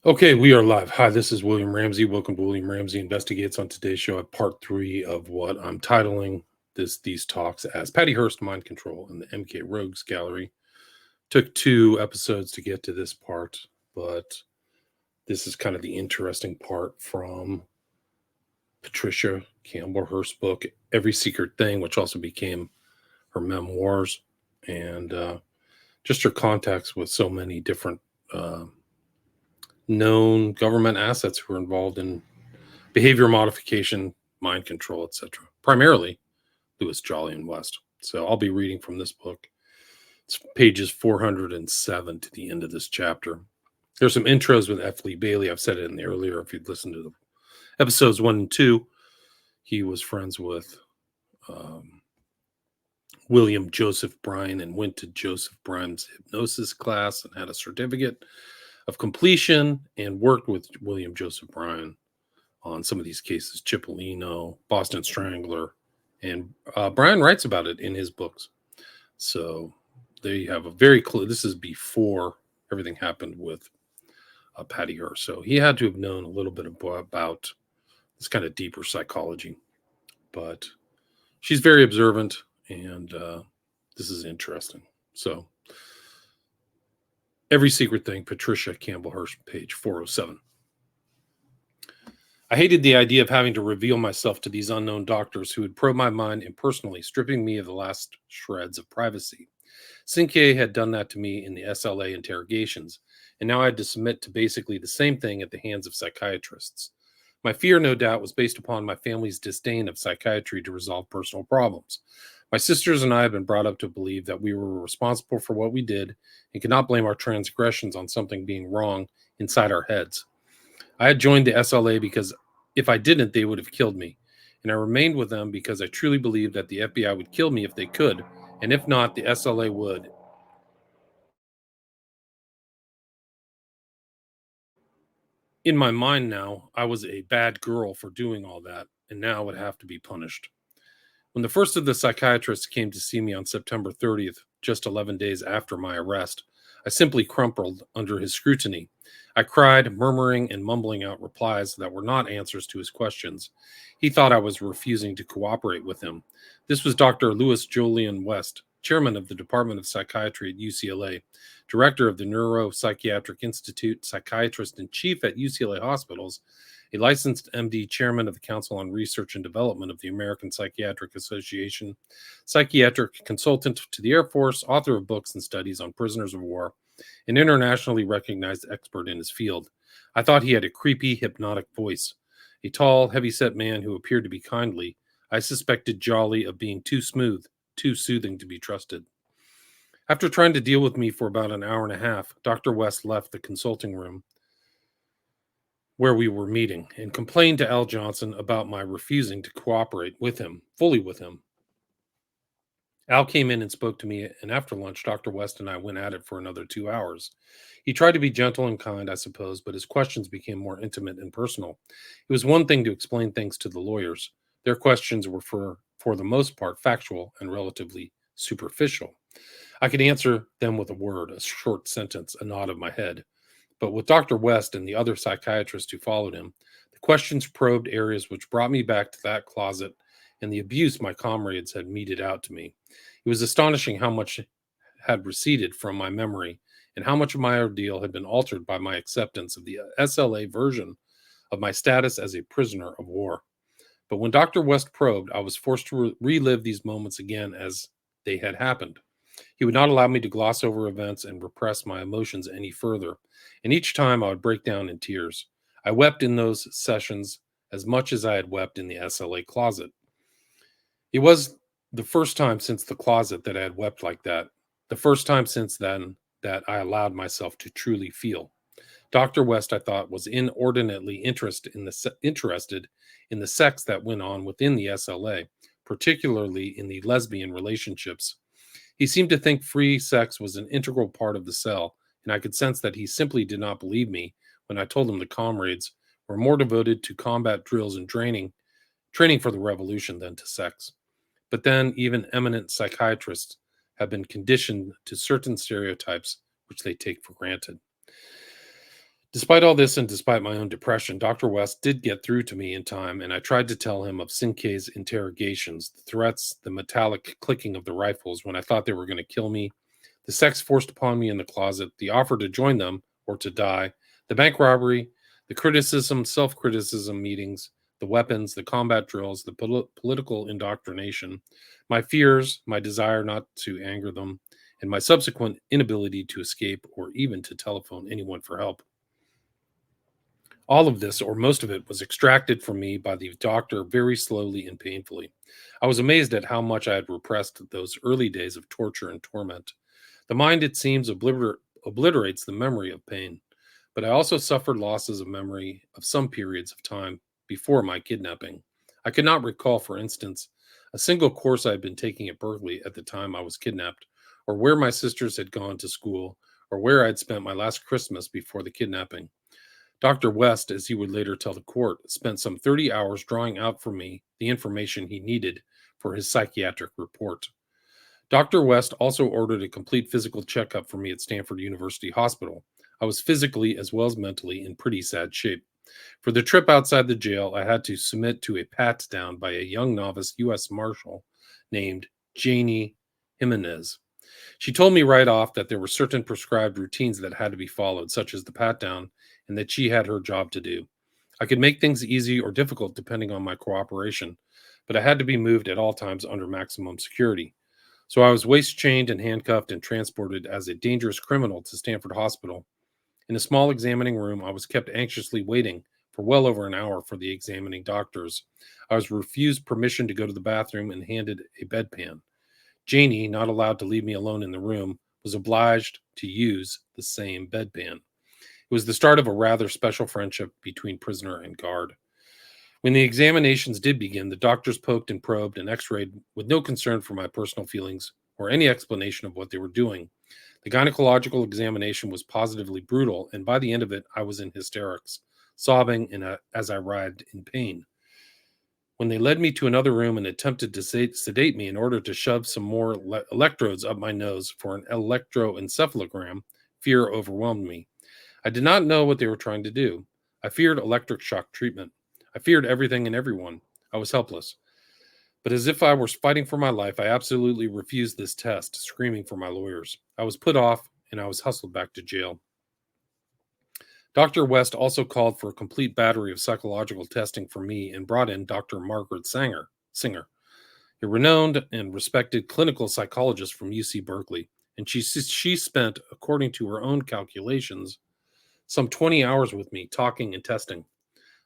Okay, we are live. Hi, this is William Ramsey. Welcome to William Ramsey Investigates. On today's show, at part three of what I'm titling these talks as Patty Hearst Mind Control in the MK Rogues Gallery. Took 2 episodes to get to this part, but this is kind of the interesting part from Patricia Campbell Hearst's book, Every Secret Thing, which also became her memoirs, and just her contacts with so many different known government assets who are involved in behavior modification, mind control, etc. Primarily Lewis, Jolly, and West. So I'll be reading from this book. It's pages 407 to the end of this chapter. There's some intros with F. Lee Bailey. I've said it in the earlier. If you'd listened to the episodes 1 and 2, he was friends with William Joseph Bryan and went to Joseph Bryan's hypnosis class and had a certificate of completion and worked with William Joseph Bryan on some of these cases, Cipollino, Boston Strangler, and Brian writes about it in his books. So they have a very close, this is before everything happened with Patty Hearst. So he had to have known a little bit about this kind of deeper psychology. But she's very observant, and this is interesting. So Every Secret Thing, Patricia Campbell Hearst, page 407. I hated the idea of having to reveal myself to these unknown doctors who would probe my mind impersonally, stripping me of the last shreds of privacy. Cinque had done that to me in the SLA interrogations, and now I had to submit to basically the same thing at the hands of psychiatrists. My fear, no doubt, was based upon my family's disdain of psychiatry to resolve personal problems. My sisters and I had been brought up to believe that we were responsible for what we did and could not blame our transgressions on something being wrong inside our heads. I had joined the SLA because if I didn't, they would have killed me. And I remained with them because I truly believed that the FBI would kill me if they could, and if not, the SLA would. In my mind now, I was a bad girl for doing all that, and now would have to be punished. When the first of the psychiatrists came to see me on September 30th, just 11 days after my arrest, I simply crumpled under his scrutiny. I cried, murmuring and mumbling out replies that were not answers to his questions. He thought I was refusing to cooperate with him. This was Dr. Louis Julian West, chairman of the Department of Psychiatry at UCLA, director of the Neuropsychiatric Institute, psychiatrist in chief at UCLA hospitals, a licensed MD, chairman of the Council on Research and Development of the American Psychiatric Association, psychiatric consultant to the Air Force, author of books and studies on prisoners of war, an internationally recognized expert in his field. I thought he had a creepy, hypnotic voice. A tall, heavy-set man who appeared to be kindly, I suspected Jolly of being too smooth, too soothing to be trusted. After trying to deal with me for about an hour and a half, Dr. West left the consulting room where we were meeting and complained to Al Johnson about my refusing to cooperate with him, fully with him. Al came in and spoke to me, and after lunch, Dr. West and I went at it for another 2 hours. He tried to be gentle and kind, I suppose, but his questions became more intimate and personal. It was one thing to explain things to the lawyers. Their questions were, for the most part, factual and relatively superficial. I could answer them with a word, a short sentence, a nod of my head. But with Dr. West and the other psychiatrists who followed him, the questions probed areas which brought me back to that closet and the abuse my comrades had meted out to me. It was astonishing how much had receded from my memory and how much of my ordeal had been altered by my acceptance of the SLA version of my status as a prisoner of war. But when Dr. West probed, I was forced to relive these moments again as they had happened. He would not allow me to gloss over events and repress my emotions any further, and each time I would break down in tears. I wept in those sessions as much as I had wept in the SLA closet. It was the first time since the closet that I had wept like that, the first time since then that I allowed myself to truly feel. Dr. West, I thought, was inordinately interested in the sex that went on within the SLA, particularly in the lesbian relationships. He seemed to think free sex was an integral part of the cell, and I could sense that he simply did not believe me when I told him the comrades were more devoted to combat drills and training for the revolution than to sex. But then even eminent psychiatrists have been conditioned to certain stereotypes which they take for granted. Despite all this and despite my own depression, Dr. West did get through to me in time, and I tried to tell him of Sinkei's interrogations, the threats, the metallic clicking of the rifles when I thought they were going to kill me, the sex forced upon me in the closet, the offer to join them or to die, the bank robbery, the criticism, self criticism meetings, the weapons, the combat drills, the political indoctrination, my fears, my desire not to anger them, and my subsequent inability to escape or even to telephone anyone for help. All of this, or most of it, was extracted from me by the doctor very slowly and painfully. I was amazed at how much I had repressed those early days of torture and torment. The mind, it seems, obliterates the memory of pain, but I also suffered losses of memory of some periods of time before my kidnapping. I could not recall, for instance, a single course I had been taking at Berkeley at the time I was kidnapped, or where my sisters had gone to school, or where I had spent my last Christmas before the kidnapping. Dr. West, as he would later tell the court, spent some 30 hours drawing out for me the information he needed for his psychiatric report. Dr. West also ordered a complete physical checkup for me at Stanford University Hospital. I was physically as well as mentally in pretty sad shape. For the trip outside the jail, I had to submit to a pat down by a young novice U.S. Marshal named Janie Jimenez. She told me right off that there were certain prescribed routines that had to be followed, such as the pat down, and that she had her job to do. I could make things easy or difficult depending on my cooperation, but I had to be moved at all times under maximum security. So I was waist chained and handcuffed and transported as a dangerous criminal to Stanford Hospital. In a small examining room, I was kept anxiously waiting for well over an hour for the examining doctors. I was refused permission to go to the bathroom and handed a bedpan. Janie, not allowed to leave me alone in the room, was obliged to use the same bedpan. It was the start of a rather special friendship between prisoner and guard. When the examinations did begin, the doctors poked and probed and x-rayed with no concern for my personal feelings or any explanation of what they were doing. The gynecological examination was positively brutal, and by the end of it, I was in hysterics, sobbing as I writhed in pain. When they led me to another room and attempted to sedate me in order to shove some more electrodes up my nose for an electroencephalogram, fear overwhelmed me. I did not know what they were trying to do. I feared electric shock treatment. I feared everything and everyone. I was helpless. But as if I were fighting for my life, I absolutely refused this test, screaming for my lawyers. I was put off, and I was hustled back to jail. Dr. West also called for a complete battery of psychological testing for me and brought in Dr. Margaret Singer, a renowned and respected clinical psychologist from UC Berkeley. And she spent, according to her own calculations, some 20 hours with me talking and testing.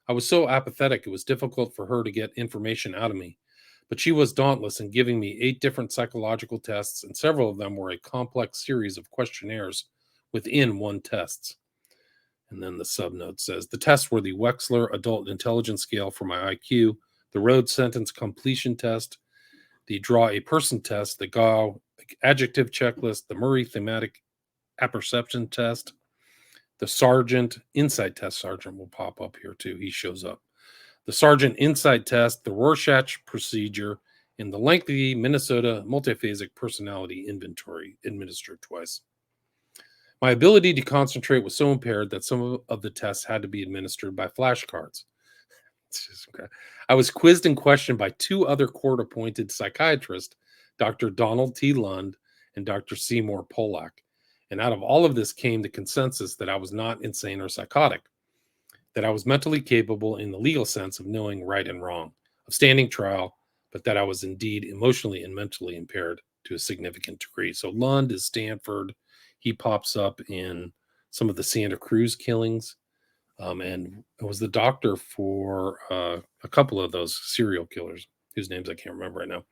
I was so apathetic it was difficult for her to get information out of me, but she was dauntless in giving me 8 different psychological tests, and several of them were a complex series of questionnaires within one test. And then the subnote says the tests were the Wechsler Adult Intelligence Scale for my IQ, the Rhodes Sentence Completion Test, the Draw a Person Test, the Gao Adjective Checklist, the Murray Thematic Apperception Test, the Sargent Insight Test. Sargent will pop up here too. He shows up. The Sargent Insight Test, the Rorschach Procedure, and the lengthy Minnesota Multiphasic Personality Inventory administered twice. My ability to concentrate was so impaired that some of the tests had to be administered by flashcards. I was quizzed and questioned by 2 other court-appointed psychiatrists, Dr. Donald T. Lund and Dr. Seymour Pollack. And out of all of this came the consensus that I was not insane or psychotic, that I was mentally capable in the legal sense of knowing right and wrong, of standing trial, but that I was indeed emotionally and mentally impaired to a significant degree. So Lund is Stanford. He pops up in some of the Santa Cruz killings, and was the doctor for a couple of those serial killers, whose names I can't remember right now.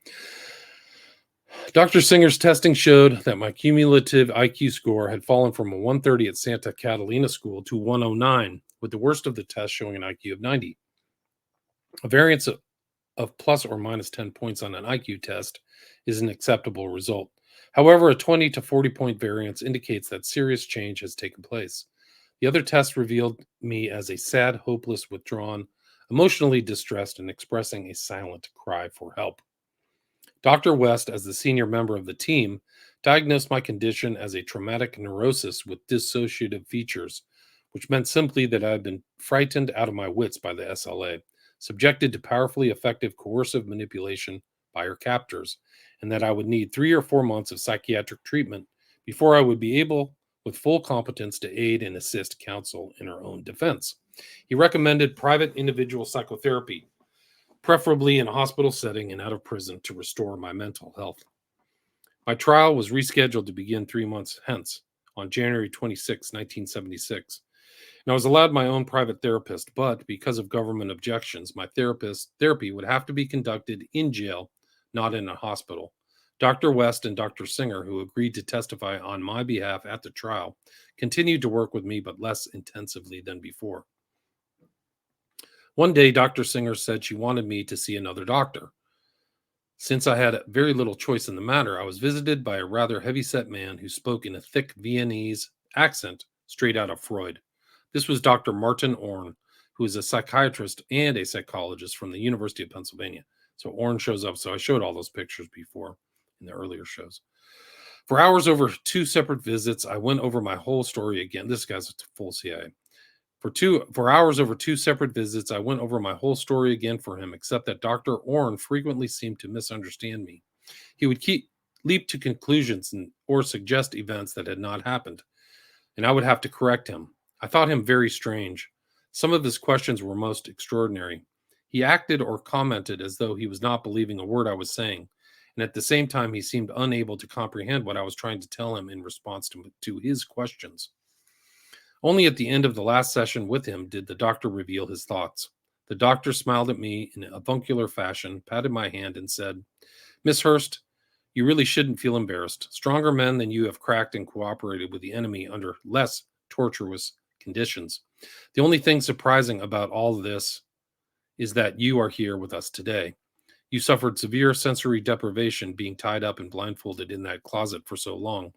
Dr. Singer's testing showed that my cumulative IQ score had fallen from a 130 at Santa Catalina School to 109, with the worst of the tests showing an IQ of 90. A variance of plus or minus 10 points on an IQ test is an acceptable result. However, a 20 to 40 point variance indicates that serious change has taken place. The other tests revealed me as a sad, hopeless, withdrawn, emotionally distressed, and expressing a silent cry for help. Dr. West, as the senior member of the team, diagnosed my condition as a traumatic neurosis with dissociative features, which meant simply that I had been frightened out of my wits by the SLA, subjected to powerfully effective coercive manipulation by her captors, and that I would need 3 or 4 months of psychiatric treatment before I would be able, with full competence, to aid and assist counsel in her own defense. He recommended private individual psychotherapy, preferably in a hospital setting and out of prison, to restore my mental health. My trial was rescheduled to begin 3 months hence, on January 26, 1976. And I was allowed my own private therapist, but because of government objections, my therapy would have to be conducted in jail, not in a hospital. Dr. West and Dr. Singer, who agreed to testify on my behalf at the trial, continued to work with me, but less intensively than before. One day, Dr. Singer said she wanted me to see another doctor. Since I had very little choice in the matter, I was visited by a rather heavy-set man who spoke in a thick Viennese accent straight out of Freud. This was Dr. Martin Orn, who is a psychiatrist and a psychologist from the University of Pennsylvania. So Orn shows up. So I showed all those pictures before in the earlier shows. For hours over 2 separate visits, I went over my whole story again. This guy's a full CIA. For hours over 2 separate visits, I went over my whole story again for him, except that Dr. Orn frequently seemed to misunderstand me. He would leap to conclusions or suggest events that had not happened, and I would have to correct him. I thought him very strange. Some of his questions were most extraordinary. He acted or commented as though he was not believing a word I was saying, and at the same time he seemed unable to comprehend what I was trying to tell him in response to his questions. Only at the end of the last session with him did the doctor reveal his thoughts. The doctor smiled at me in avuncular fashion, patted my hand, and said, "Miss Hearst, you really shouldn't feel embarrassed. Stronger men than you have cracked and cooperated with the enemy under less tortuous conditions. The only thing surprising about all of this is that you are here with us today. You suffered severe sensory deprivation being tied up and blindfolded in that closet for so long.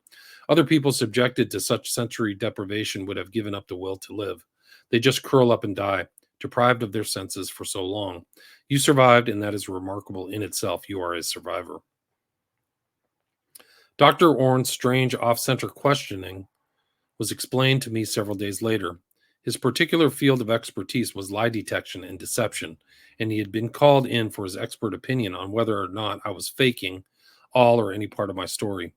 Other people subjected to such sensory deprivation would have given up the will to live. They just curl up and die, deprived of their senses for so long. You survived, and that is remarkable in itself. You are a survivor." Dr. Orn's strange off-center questioning was explained to me several days later. His particular field of expertise was lie detection and deception, and he had been called in for his expert opinion on whether or not I was faking all or any part of my story.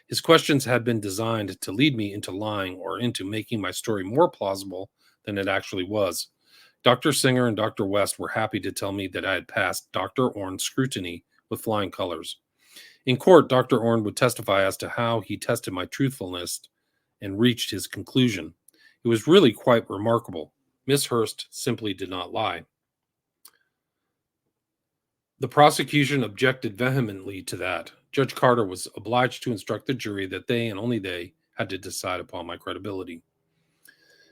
His questions had been designed to lead me into lying or into making my story more plausible than it actually was. Dr. Singer and Dr. West were happy to tell me that I had passed Dr. Orn's scrutiny with flying colors. In court, Dr. Orn would testify as to how he tested my truthfulness and reached his conclusion. It was really quite remarkable. Miss Hearst simply did not lie. The prosecution objected vehemently to that. Judge Carter was obliged to instruct the jury that they and only they had to decide upon my credibility.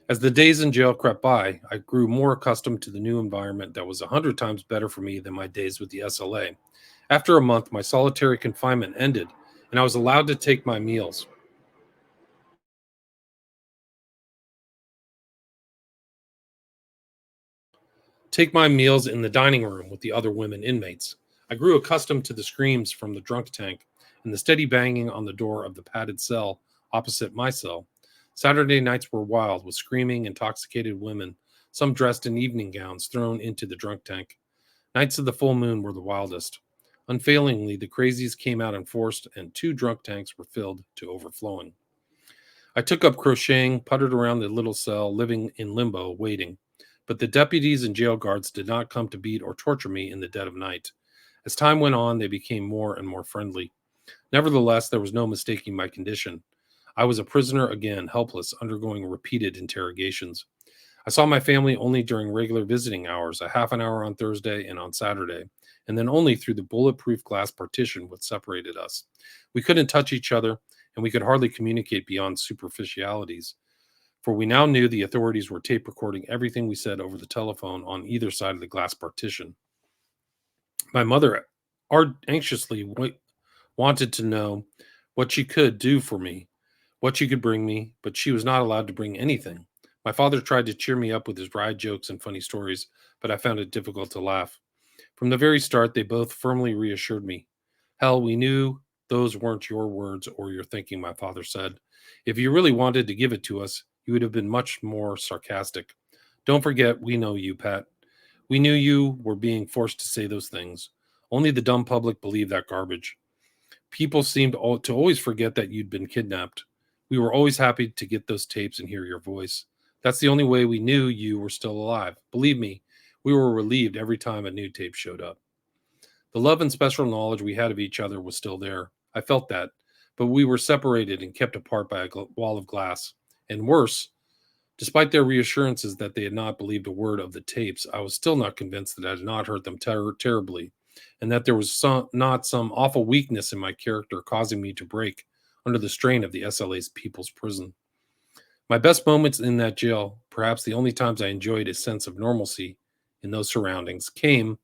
As the days in jail crept by, I grew more accustomed to the new environment that was 100 times better for me than my days with the SLA. After a month, my solitary confinement ended, and I was allowed to take my meals. Take my meals in the dining room with the other women inmates. I grew accustomed to the screams from the drunk tank and the steady banging on the door of the padded cell opposite my cell. Saturday nights were wild with screaming, intoxicated women, some dressed in evening gowns, thrown into the drunk tank. Nights of the full moon were the wildest. Unfailingly, the crazies came out in force, and 2 drunk tanks were filled to overflowing. I took up crocheting, puttered around the little cell, living in limbo, waiting. But the deputies and jail guards did not come to beat or torture me in the dead of night. As time went on, they became more and more friendly. Nevertheless, there was no mistaking my condition. I was a prisoner again, helpless, undergoing repeated interrogations. I saw my family only during regular visiting hours, a half an hour on Thursday and on Saturday, and then only through the bulletproof glass partition which separated us. We couldn't touch each other, and we could hardly communicate beyond superficialities, for we now knew the authorities were tape recording everything we said over the telephone on either side of the glass partition. My mother anxiously wanted to know what she could do for me, what she could bring me, but she was not allowed to bring anything. My father tried to cheer me up with his wry jokes and funny stories, but I found it difficult to laugh. From the very start, they both firmly reassured me. "Hell, we knew those weren't your words or your thinking," my father said. "If you really wanted to give it to us, you would have been much more sarcastic. Don't forget, we know you, Pat. We knew you were being forced to say those things. Only the dumb public believe that garbage. People seemed to always forget that you'd been kidnapped. We were always happy to get those tapes and hear your voice. That's the only way we knew you were still alive. Believe me, we were relieved every time a new tape showed up. The love and special knowledge we had of each other was still there. I felt that, but we were separated and kept apart by a wall of glass. And worse, despite their reassurances that they had not believed a word of the tapes, I was still not convinced that I had not hurt them terribly, and that there was not some awful weakness in my character causing me to break under the strain of the SLA's people's prison. My best moments in that jail, perhaps the only times I enjoyed a sense of normalcy in those surroundings, came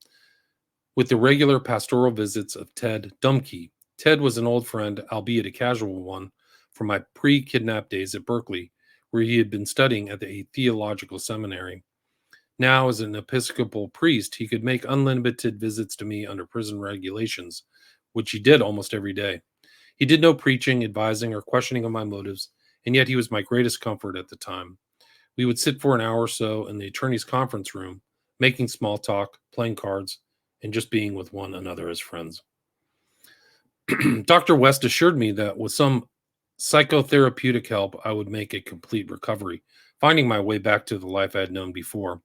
with the regular pastoral visits of Ted Dumke. Ted was an old friend, albeit a casual one, from my pre-kidnap days at Berkeley, where he had been studying at a theological seminary. Now, as an Episcopal priest, he could make unlimited visits to me under prison regulations, which he did almost every day. He did no preaching, advising, or questioning of my motives, and yet he was my greatest comfort at the time. We would sit for an hour or so in the attorney's conference room, making small talk, playing cards, and just being with one another as friends. Dr. West assured me that with some psychotherapeutic help, I would make a complete recovery, finding my way back to the life I had known before.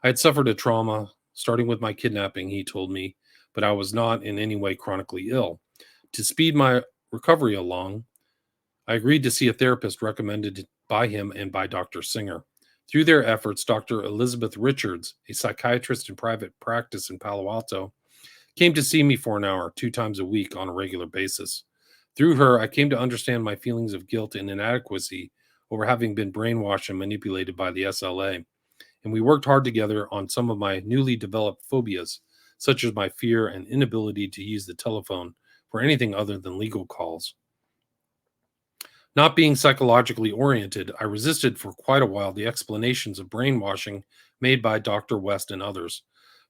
I had suffered a trauma, starting with my kidnapping, he told me, but I was not in any way chronically ill. To speed my recovery along, I agreed to see a therapist recommended by him and by Dr. Singer. Through their efforts, Dr. Elizabeth Richards, a psychiatrist in private practice in Palo Alto, came to see me for an hour, 2 times a week on a regular basis. Through her, I came to understand my feelings of guilt and inadequacy over having been brainwashed and manipulated by the SLA, and we worked hard together on some of my newly developed phobias, such as my fear and inability to use the telephone for anything other than legal calls. Not being psychologically oriented, I resisted for quite a while the explanations of brainwashing made by Dr. West and others.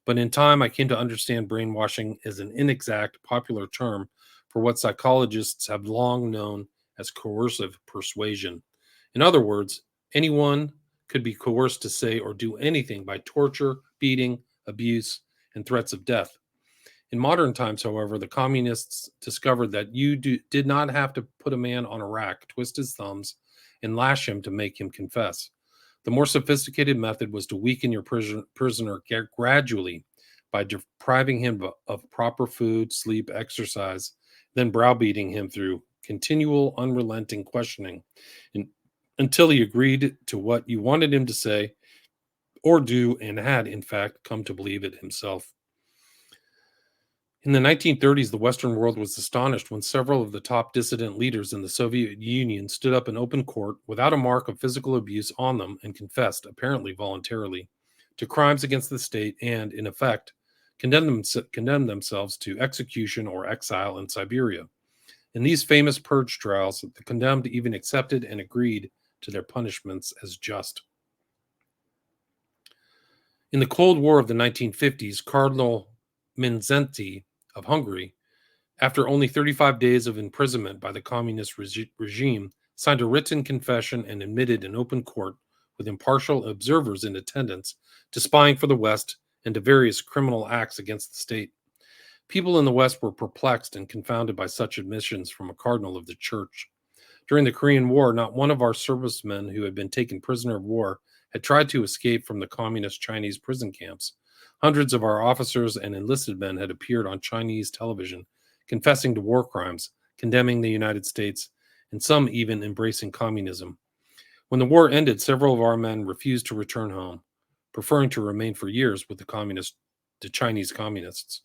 But in time, I came to understand brainwashing as an inexact, popular term for what psychologists have long known as coercive persuasion. In other words, anyone could be coerced to say or do anything by torture, beating, abuse, and threats of death. In modern times, however, the communists discovered that you did not have to put a man on a rack, twist his thumbs, and lash him to make him confess. The more sophisticated method was to weaken your prisoner gradually by depriving him of proper food, sleep, exercise, then browbeating him through continual, unrelenting questioning until he agreed to what you wanted him to say or do and had, in fact, come to believe it himself. In the 1930s, the Western world was astonished when several of the top dissident leaders in the Soviet Union stood up in open court without a mark of physical abuse on them and confessed, apparently voluntarily, to crimes against the state and, in effect, condemned themselves to execution or exile in Siberia. In these famous purge trials, the condemned even accepted and agreed to their punishments as just. In the Cold War of the 1950s, Cardinal Mindszenty of Hungary, after only 35 days of imprisonment by the communist regime, signed a written confession and admitted in open court, with impartial observers in attendance, to spying for the West and to various criminal acts against the state. People in the West were perplexed and confounded by such admissions from a cardinal of the church. During the Korean War, not one of our servicemen who had been taken prisoner of war had tried to escape from the communist Chinese prison camps. Hundreds of our officers and enlisted men had appeared on Chinese television, confessing to war crimes, condemning the United States, and some even embracing communism. When the war ended, several of our men refused to return home, preferring to remain for years with the Chinese communists.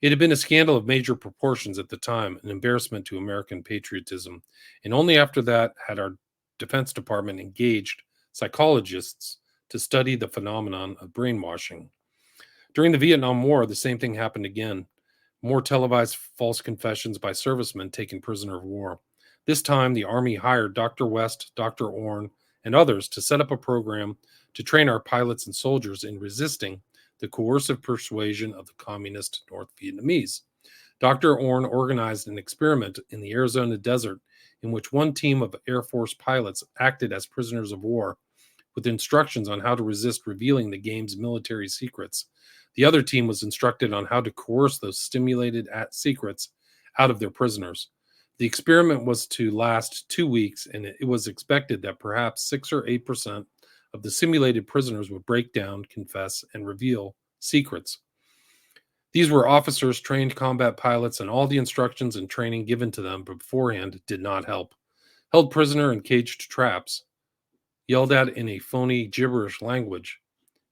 It had been a scandal of major proportions at the time, an embarrassment to American patriotism, and only after that had our Defense Department engaged psychologists to study the phenomenon of brainwashing. During the Vietnam War, the same thing happened again. More televised false confessions by servicemen taken prisoner of war. This time, the Army hired Dr. West, Dr. Orn, and others to set up a program to train our pilots and soldiers in resisting the coercive persuasion of the communist North Vietnamese. Dr. Orn organized an experiment in the Arizona desert in which one team of Air Force pilots acted as prisoners of war with instructions on how to resist revealing the game's military secrets. The other team was instructed on how to coerce those stimulated secrets out of their prisoners. The experiment was to last 2 weeks, and it was expected that perhaps 6 or 8% of the simulated prisoners would break down, confess, and reveal secrets. These were officers, trained combat pilots, and all the instructions and training given to them beforehand did not help. Held prisoner in caged traps, yelled at in a phony gibberish language,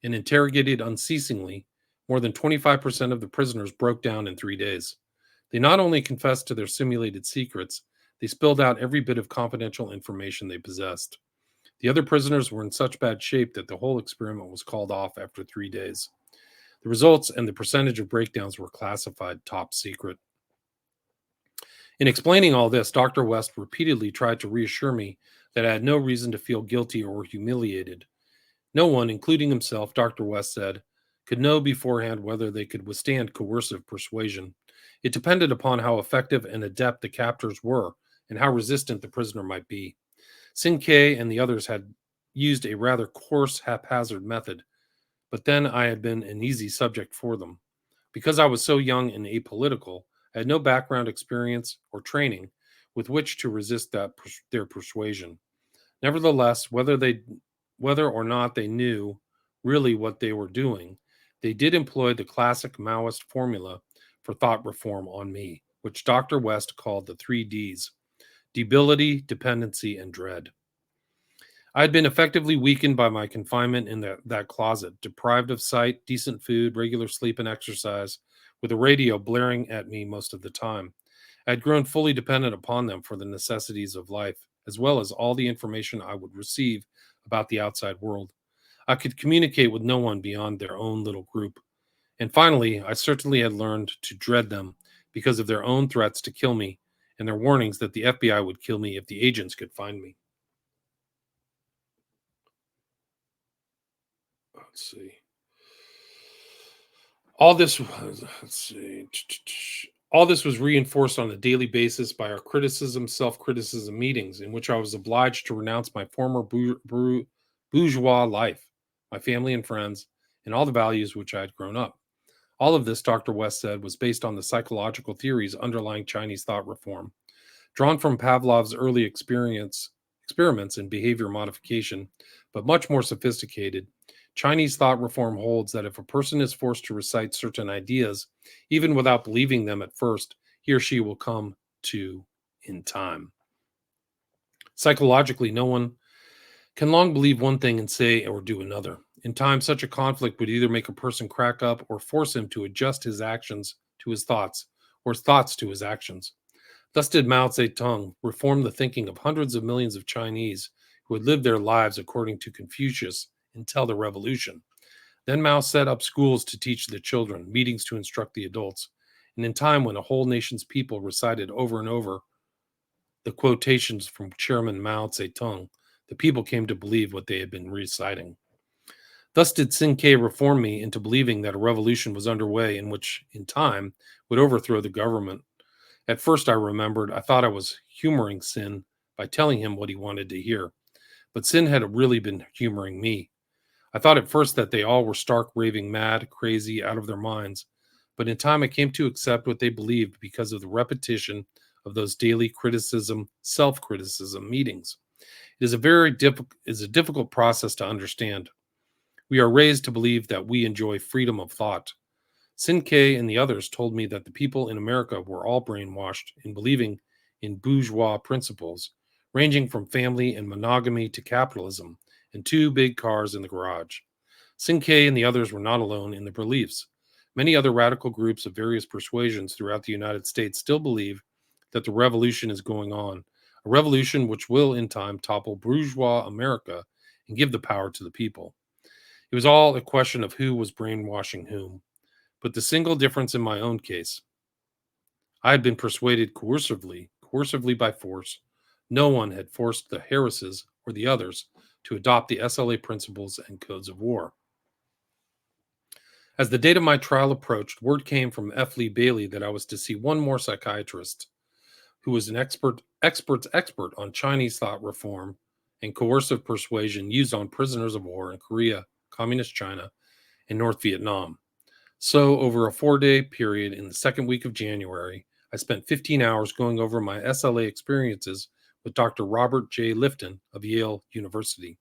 and interrogated unceasingly, more than 25% of the prisoners broke down in 3 days. They not only confessed to their simulated secrets, they spilled out every bit of confidential information they possessed. The other prisoners were in such bad shape that the whole experiment was called off after 3 days. The results and the percentage of breakdowns were classified top secret. In explaining all this, Dr. West repeatedly tried to reassure me that I had no reason to feel guilty or humiliated. No one, including himself, Dr. West said, could know beforehand whether they could withstand coercive persuasion. It depended upon how effective and adept the captors were and how resistant the prisoner might be. Sin K and the others had used a rather coarse, haphazard method, but then I had been an easy subject for them. Because I was so young and apolitical, I had no background experience or training with which to resist their persuasion. Nevertheless, whether or not they knew really what they were doing, they did employ the classic Maoist formula for thought reform on me, which Dr. West called the 3 Ds: debility, dependency, and dread. I had been effectively weakened by my confinement in that closet, deprived of sight, decent food, regular sleep, and exercise, with a radio blaring at me most of the time. I had grown fully dependent upon them for the necessities of life, as well as all the information I would receive about the outside world. I could communicate with no one beyond their own little group. And finally, I certainly had learned to dread them because of their own threats to kill me and their warnings that the FBI would kill me if the agents could find me. Let's see. All this was, let's see. All this was reinforced on a daily basis by our self-criticism meetings, in which I was obliged to renounce my former bourgeois life, my family and friends, and all the values which I had grown up. All of this, Dr. West said, was based on the psychological theories underlying Chinese thought reform. Drawn from Pavlov's early experiments in behavior modification, but much more sophisticated, Chinese thought reform holds that if a person is forced to recite certain ideas, even without believing them at first, he or she will come to in time. Psychologically, no one can long believe one thing and say or do another. In time, such a conflict would either make a person crack up or force him to adjust his actions to his thoughts, or his thoughts to his actions. Thus did Mao Zedong reform the thinking of hundreds of millions of Chinese who had lived their lives according to Confucius until the revolution. Then Mao set up schools to teach the children, meetings to instruct the adults, and in time when a whole nation's people recited over and over the quotations from Chairman Mao Zedong, the people came to believe what they had been reciting. Thus did Sin K reform me into believing that a revolution was underway in which, in time, would overthrow the government. At first, I remembered, I thought I was humoring Sin by telling him what he wanted to hear. But Sin had really been humoring me. I thought at first that they all were stark raving mad, crazy, out of their minds. But in time, I came to accept what they believed because of the repetition of those daily self-criticism meetings. It is a difficult process to understand. We are raised to believe that we enjoy freedom of thought. Sin K and the others told me that the people in America were all brainwashed in believing in bourgeois principles, ranging from family and monogamy to capitalism and 2 big cars in the garage. Sin K and the others were not alone in their beliefs. Many other radical groups of various persuasions throughout the United States still believe that the revolution is going on, a revolution which will in time topple bourgeois America and give the power to the people. It was all a question of who was brainwashing whom. But the single difference in my own case, I had been persuaded coercively by force. No one had forced the Harrises or the others to adopt the SLA principles and codes of war. As the date of my trial approached, word came from F. Lee Bailey that I was to see one more psychiatrist who was an expert's expert on Chinese thought reform and coercive persuasion used on prisoners of war in Korea, Communist China, and North Vietnam. So, over a 4-day period in the second week of January, I spent 15 hours going over my SLA experiences with Dr. Robert J. Lifton of Yale University.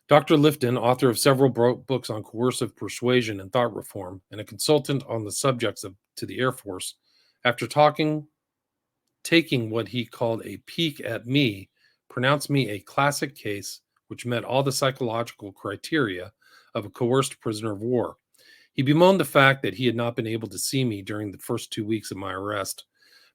Dr. Lifton, author of several books on coercive persuasion and thought reform, and a consultant on the subjects to the Air Force, after taking what he called a peek at me, pronounced me a classic case which met all the psychological criteria of a coerced prisoner of war. He bemoaned the fact that he had not been able to see me during the first 2 weeks of my arrest,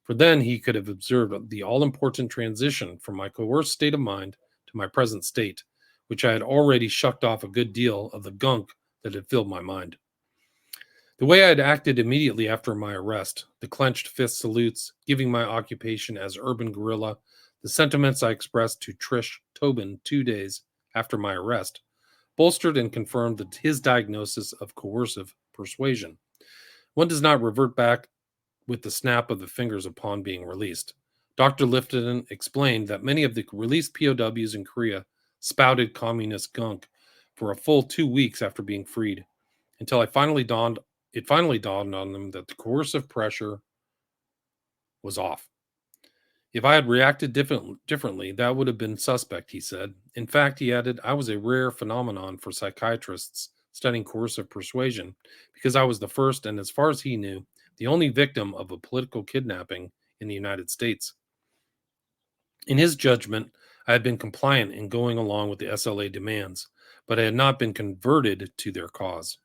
for then he could have observed the all-important transition from my coerced state of mind to my present state, which I had already shucked off a good deal of the gunk that had filled my mind. The way I had acted immediately after my arrest, the clenched fist salutes, giving my occupation as urban guerrilla, the sentiments I expressed to Trish Tobin 2 days after my arrest, bolstered and confirmed his diagnosis of coercive persuasion. One does not revert back with the snap of the fingers upon being released. Dr. Lifton explained that many of the released POWs in Korea spouted communist gunk for a full 2 weeks after being freed, until it finally dawned on them that the coercive pressure was off. If I had reacted differently, that would have been suspect, he said. In fact, he added, I was a rare phenomenon for psychiatrists studying coercive persuasion because I was the first and, as far as he knew, the only victim of a political kidnapping in the United States. In his judgment, I had been compliant in going along with the SLA demands, but I had not been converted to their cause.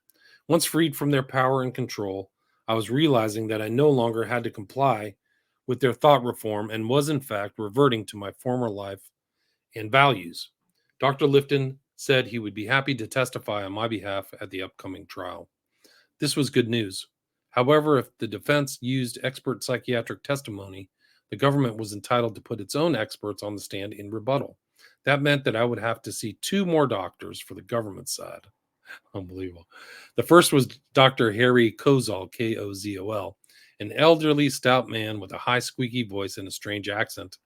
Once freed from their power and control, I was realizing that I no longer had to comply with their thought reform and was, in fact, reverting to my former life and values. Dr. Lifton said he would be happy to testify on my behalf at the upcoming trial. This was good news. However, if the defense used expert psychiatric testimony, the government was entitled to put its own experts on the stand in rebuttal. That meant that I would have to see 2 more doctors for the government side. Unbelievable. The first was Dr. Harry Kozol, Kozol, an elderly, stout man with a high, squeaky voice and a strange accent.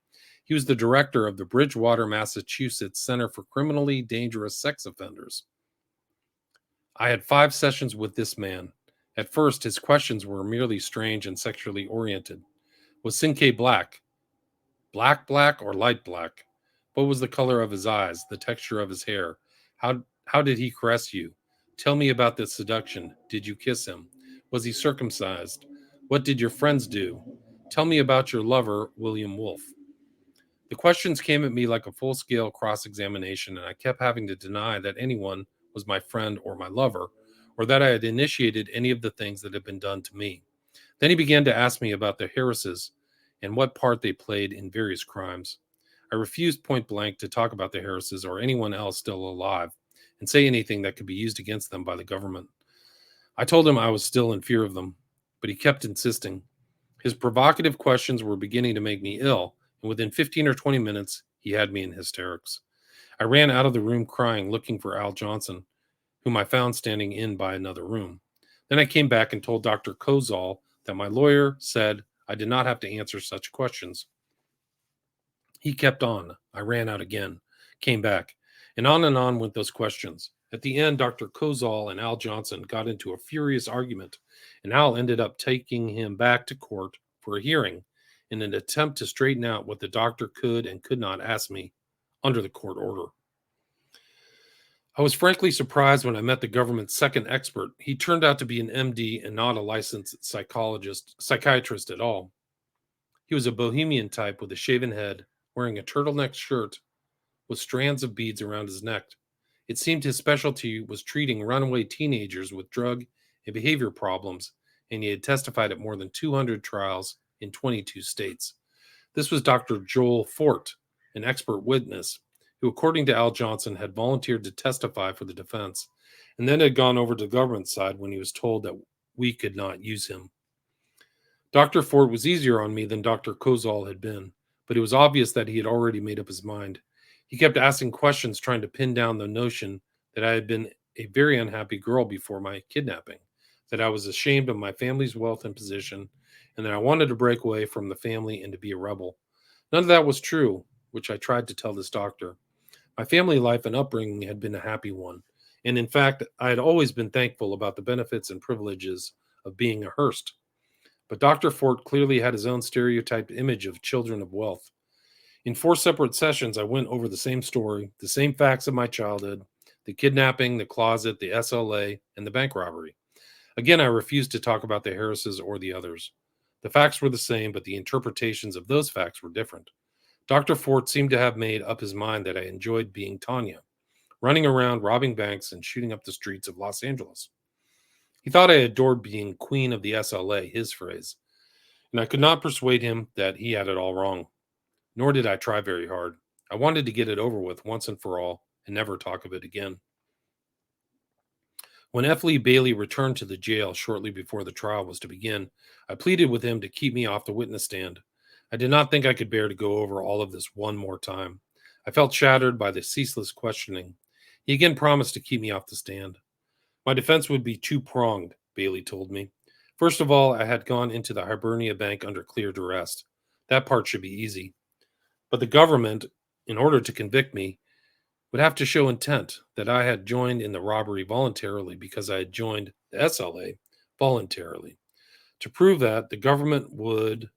He was the director of the Bridgewater, Massachusetts Center for Criminally Dangerous Sex Offenders. I had 5 sessions with this man. At first, his questions were merely strange and sexually oriented. Was Sinke black? Black or light black? What was the color of his eyes, the texture of his hair? How did he caress you? Tell me about the seduction. Did you kiss him? Was he circumcised? What did your friends do? Tell me about your lover, William Wolfe. The questions came at me like a full-scale cross-examination, and I kept having to deny that anyone was my friend or my lover, or that I had initiated any of the things that had been done to me. Then he began to ask me about the Harrises and what part they played in various crimes. I refused point blank to talk about the Harrises or anyone else still alive and say anything that could be used against them by the government. I told him I was still in fear of them, but he kept insisting. His provocative questions were beginning to make me ill, and within 15 or 20 minutes, he had me in hysterics. I ran out of the room crying, looking for Al Johnson, whom I found standing in by another room. Then I came back and told Dr. Kozol that my lawyer said I did not have to answer such questions. He kept on. I ran out again, came back, and on went those questions. At the end, Dr. Kozol and Al Johnson got into a furious argument, and Al ended up taking him back to court for a hearing in an attempt to straighten out what the doctor could and could not ask me under the court order. I was frankly surprised when I met the government's second expert. He turned out to be an MD and not a licensed psychiatrist at all. He was a bohemian type with a shaven head, wearing a turtleneck shirt with strands of beads around his neck. It seemed his specialty was treating runaway teenagers with drug and behavior problems, and he had testified at more than 200 trials in 22 states. This was Dr. Joel Fort, an expert witness, who, according to Al Johnson, had volunteered to testify for the defense, and then had gone over to the government side when he was told that we could not use him. Dr. Fort was easier on me than Dr. Kozol had been, but it was obvious that he had already made up his mind. He kept asking questions, trying to pin down the notion that I had been a very unhappy girl before my kidnapping, that I was ashamed of my family's wealth and position, and that I wanted to break away from the family and to be a rebel. None of that was true, which I tried to tell this doctor. My family life and upbringing had been a happy one, and in fact, I had always been thankful about the benefits and privileges of being a Hearst. But Dr. Fort clearly had his own stereotyped image of children of wealth. In 4 separate sessions, I went over the same story, the same facts of my childhood: the kidnapping, the closet, the SLA, and the bank robbery. Again, I refused to talk about the Harrises or the others. The facts were the same, but the interpretations of those facts were different. Dr. Fort seemed to have made up his mind that I enjoyed being Tanya, running around, robbing banks, and shooting up the streets of Los Angeles. He thought I adored being queen of the SLA, his phrase, and I could not persuade him that he had it all wrong. Nor did I try very hard. I wanted to get it over with once and for all and never talk of it again. When F. Lee Bailey returned to the jail shortly before the trial was to begin, I pleaded with him to keep me off the witness stand. I did not think I could bear to go over all of this one more time. I felt shattered by the ceaseless questioning. He again promised to keep me off the stand. My defense would be two-pronged, Bailey told me. First of all, I had gone into the Hibernia Bank under clear duress. That part should be easy. But the government, in order to convict me, would have to show intent, that I had joined in the robbery voluntarily because I had joined the SLA voluntarily. To prove that, the government would,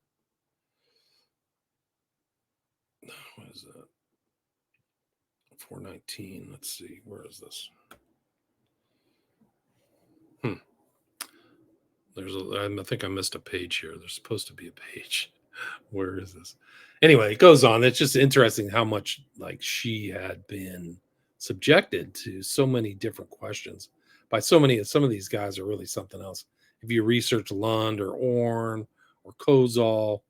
what is that? 419. Let's see, where is this? I think I missed a page here. There's supposed to be a page. Where is this? Anyway, it goes on. It's just interesting how much like she had been subjected to so many different questions by so many. Some of these guys are really something else. If you research Lund or Orn or Kozol,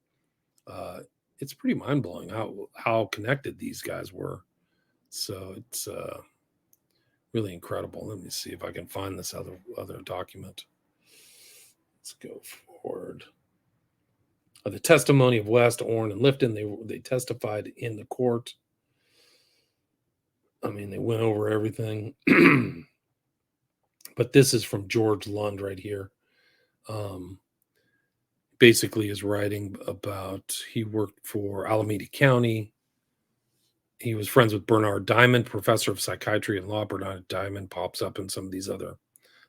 uh, it's pretty mind blowing how connected these guys were. So it's really incredible. Let me see if I can find this other document. Let's go forward. The testimony of West, Orn, and Lifton. They testified in the court. I mean, they went over everything. But this is from George Lund right here. Basically is writing about, he worked for Alameda County. He was friends with Bernard Diamond, professor of psychiatry and law. Bernard Diamond pops up in some of these other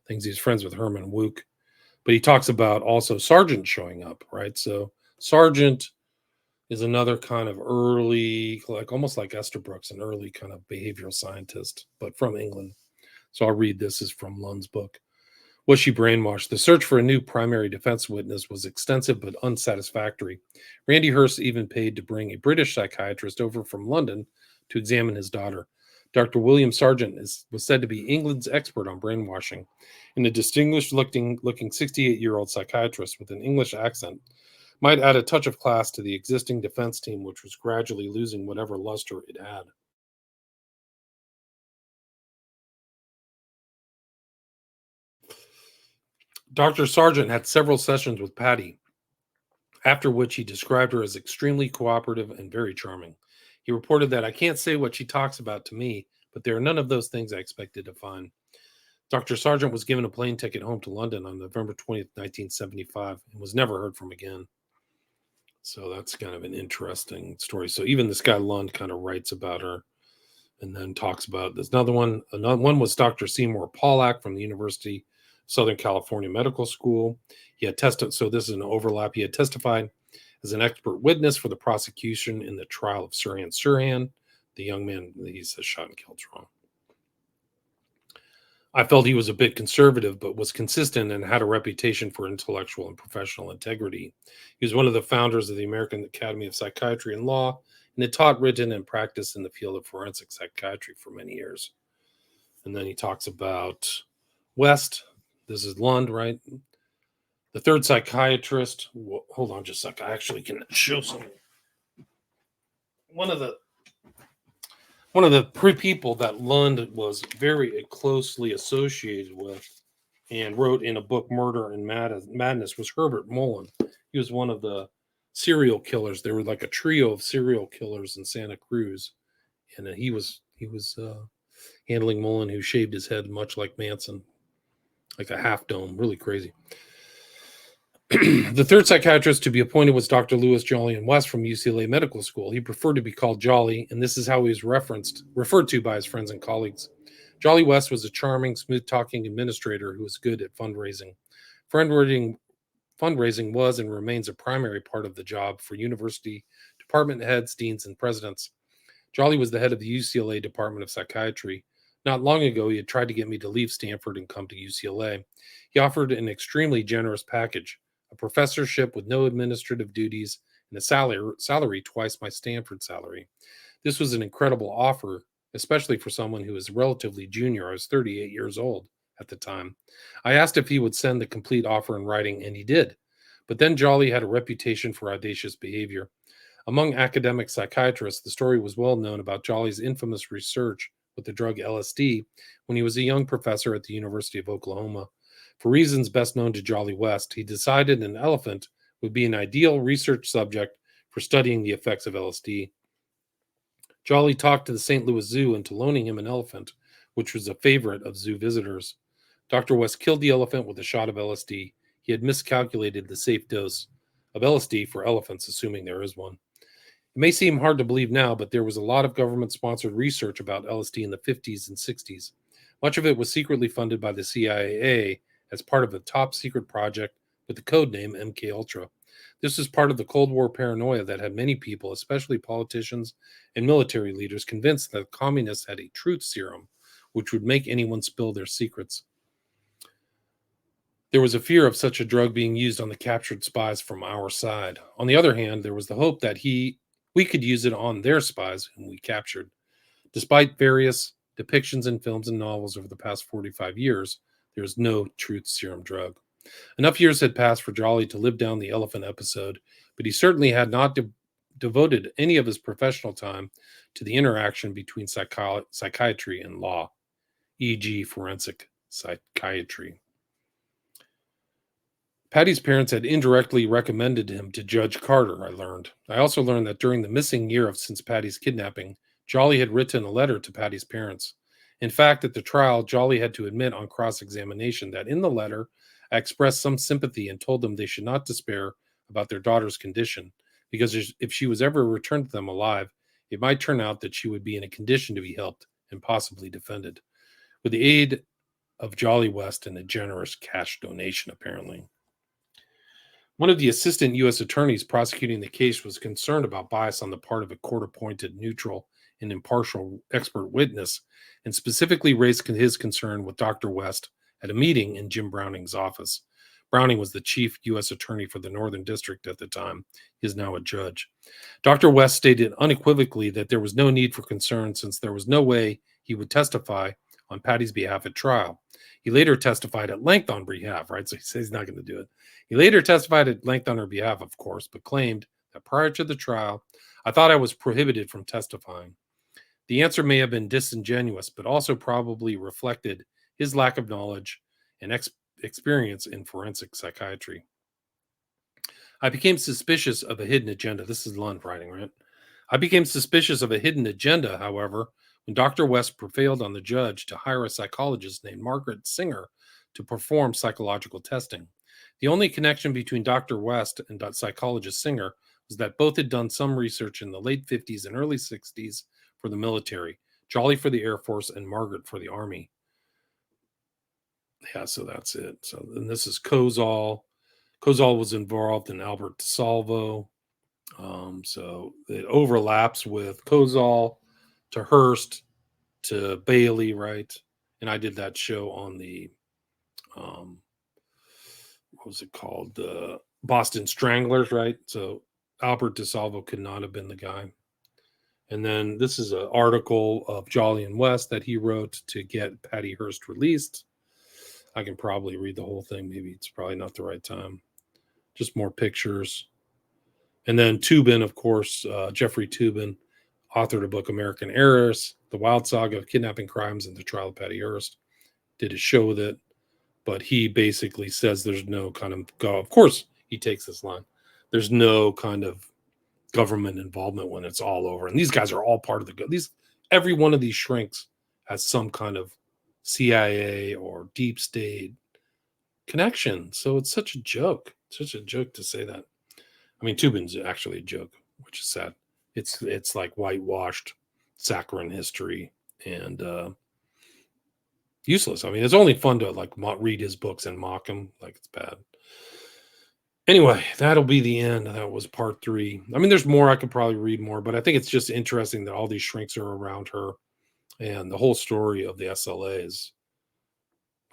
things. He's friends with Herman Wook. But he talks about also Sargent showing up, right? So Sargent is another kind of early, like almost like Esther Brooks, an early kind of behavioral scientist, but from England. So I'll read this is from Lund's book. Was she brainwashed? The search for a new primary defense witness was extensive but unsatisfactory. Randy Hearst even paid to bring a British psychiatrist over from London to examine his daughter. Dr. William Sargent was said to be England's expert on brainwashing, and a distinguished-looking 68-year-old psychiatrist with an English accent might add a touch of class to the existing defense team, which was gradually losing whatever luster it had. Dr. Sargent had several sessions with Patty, after which he described her as extremely cooperative and very charming. He reported that, I can't say what she talks about to me, but there are none of those things I expected to find. Dr. Sargent was given a plane ticket home to London on November 20th, 1975, and was never heard from again. So that's kind of an interesting story. So even this guy Lund kind of writes about her and then talks about, there's another one. Another one was Dr. Seymour Pollack from the University of Southern California Medical School. He had tested, so this is an overlap. He had testified as an expert witness for the prosecution in the trial of Sirhan, the young man that he says shot and killed wrong. I felt he was a bit conservative, but was consistent and had a reputation for intellectual and professional integrity. He was one of the founders of the American Academy of Psychiatry and Law, and had taught, written, and practiced in the field of forensic psychiatry for many years. And then he talks about West. This is Lund, right? The third psychiatrist. Hold on just a sec. I actually can show something. One of the people that Lund was very closely associated with and wrote in a book, Murder and Madness, was Herbert Mullen. He was one of the serial killers. There were like a trio of serial killers in Santa Cruz, and he was handling Mullen, who shaved his head much like Manson, like a half dome, really crazy. The third psychiatrist to be appointed was Dr. Lewis Jolyon West from UCLA Medical School. He preferred to be called Jolly, and this is how he was referred to by his friends and colleagues. Jolly West was a charming, smooth-talking administrator who was good at fundraising. Fundraising was and remains a primary part of the job for university department heads, deans, and presidents. Jolly was the head of the UCLA Department of Psychiatry. Not long ago, he had tried to get me to leave Stanford and come to UCLA. He offered an extremely generous package, a professorship with no administrative duties, and a salary twice my Stanford salary. This was an incredible offer, especially for someone who was relatively junior. I was 38 years old at the time. I asked if he would send the complete offer in writing, and he did. But then Jolly had a reputation for audacious behavior. Among academic psychiatrists, the story was well known about Jolly's infamous research with the drug LSD when he was a young professor at the University of Oklahoma. For reasons best known to Jolly West, he decided an elephant would be an ideal research subject for studying the effects of LSD. Jolly talked to the St. Louis Zoo into loaning him an elephant, which was a favorite of zoo visitors. Dr. West killed the elephant with a shot of LSD. He had miscalculated the safe dose of LSD for elephants, assuming there is one. It may seem hard to believe now, but there was a lot of government-sponsored research about LSD in the 50s and 60s. Much of it was secretly funded by the CIA as part of a top-secret project with the code name MKUltra. This was part of the Cold War paranoia that had many people, especially politicians and military leaders, convinced that communists had a truth serum, which would make anyone spill their secrets. There was a fear of such a drug being used on the captured spies from our side. On the other hand, there was the hope that we could use it on their spies whom we captured. Despite various depictions in films and novels over the past 45 years, there is no truth serum drug. Enough years had passed for Jolly to live down the elephant episode, but he certainly had not devoted any of his professional time to the interaction between psychiatry and law, e.g., forensic psychiatry. Patty's parents had indirectly recommended him to Judge Carter, I learned. I also learned that during the missing year since Patty's kidnapping, Jolly had written a letter to Patty's parents. In fact, at the trial, Jolly had to admit on cross-examination that in the letter, I expressed some sympathy and told them they should not despair about their daughter's condition, because if she was ever returned to them alive, it might turn out that she would be in a condition to be helped and possibly defended, with the aid of Jolly West and a generous cash donation, apparently. One of the assistant U.S. attorneys prosecuting the case was concerned about bias on the part of a court-appointed, neutral, and impartial expert witness, and specifically raised his concern with Dr. West at a meeting in Jim Browning's office. Browning was the chief U.S. attorney for the Northern District at the time. He is now a judge. Dr. West stated unequivocally that there was no need for concern since there was no way he would testify on Patty's behalf at trial. He later testified at length on behalf, right? So he says he's not going to do it. He later testified at length on her behalf, of course, but claimed that prior to the trial, I thought I was prohibited from testifying. The answer may have been disingenuous, but also probably reflected his lack of knowledge and experience in forensic psychiatry. I became suspicious of a hidden agenda. This is Lund writing, right? I became suspicious of a hidden agenda, however, when Dr. West prevailed on the judge to hire a psychologist named Margaret Singer to perform psychological testing. The only connection between Dr. West and psychologist Singer was that both had done some research in the late 50s and early 60s for the military, Jolly for the Air Force and Margaret for the Army. Yeah, so that's it. So then this is Kozol. Kozol was involved in Albert DeSalvo. So it overlaps with Kozol to Hearst to Bailey, right? And I did that show on the what was it called? The Boston Stranglers, right? So Albert DeSalvo could not have been the guy. And then this is an article of Jolly and West that he wrote to get Patty Hearst released. I can probably read the whole thing. Maybe it's probably not the right time. Just more pictures. And then Toobin, of course, Jeffrey Toobin, authored a book, American Heiress, The Wild Saga of Kidnapping Crimes and the Trial of Patty Hearst. Did a show with it. But he basically says there's no kind of of course, he takes this line. There's no kind of government involvement when it's all over. And these guys are all part of every one of these shrinks has some kind of CIA or deep state connection. So it's such a joke. Such a joke to say that. I mean, Tubin's actually a joke, which is sad. It's like whitewashed saccharine history and useless. I mean, it's only fun to like read his books and mock him. Like it's bad. Anyway, that'll be the end. That was part 3. I mean, there's more. I could probably read more, but I think it's just interesting that all these shrinks are around her, and the whole story of the SLA is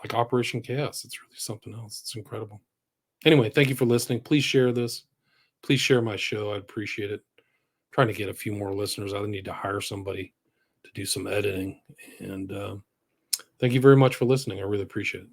like Operation Chaos. It's really something else. It's incredible. Anyway, thank you for listening. Please share this. Please share my show. I'd appreciate it. I'm trying to get a few more listeners. I need to hire somebody to do some editing. And thank you very much for listening. I really appreciate it.